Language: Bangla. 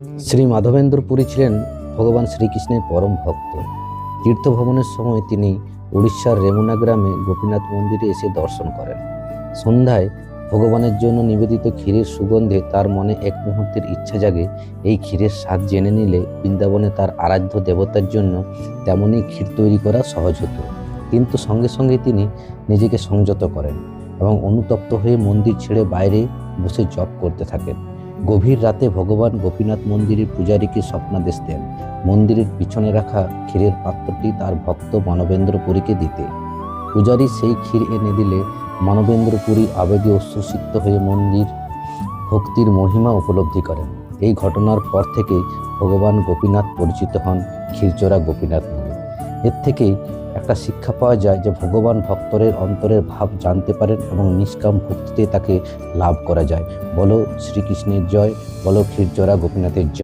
শ্রী মাধবেন্দ্র পুরী ছিলেন ভগবান শ্রীকৃষ্ণের পরম ভক্ত। তীর্থ ভ্রমণের সময় তিনি উড়িষ্যার রেমুনা গ্রামে গোপীনাথ মন্দিরে এসে দর্শন করেন। সন্ধ্যায় ভগবানের জন্য নিবেদিত ক্ষীরের সুগন্ধে তার মনে এক মুহূর্তের ইচ্ছা জাগে, এই ক্ষীরের স্বাদ জেনে নিলে বৃন্দাবনে তার আরাধ্য দেবতার জন্য তেমনই ক্ষীর তৈরি করা সহজ হতো। কিন্তু সঙ্গে সঙ্গে তিনি নিজেকে সংযত করেন এবং অনুতপ্ত হয়ে মন্দির ছেড়ে বাইরে বসে জপ করতে থাকেন। গভীর রাতে ভগবান গোপীনাথ মন্দিরের পূজারীকে স্বপ্নাদেশ দেন মন্দিরের পিছনে রাখা ক্ষীরের পাত্রটি তার ভক্ত মানবেন্দ্র পুরীকে দিতে। পূজারী সেই ক্ষীর এনে দিলে মানবেন্দ্র পুরী আবেগে অশ্রুসিক্ত হয়ে মন্দির ভক্তির মহিমা উপলব্ধি করেন। এই ঘটনার পর থেকেই ভগবান গোপীনাথ পরিচিত হন ক্ষীরচোরা গোপীনাথ নামে। এর থেকেই একটা শিক্ষা পাওয়া যায় যে ভগবান ভক্তদের অন্তরের ভাব জানতে পারেন এবং নিষ্কাম ভক্তিতে তাকে লাভ করা যায়। বলো শ্রীকৃষ্ণের জয়, বলো ক্ষীরচোরা গোপীনাথের জয়।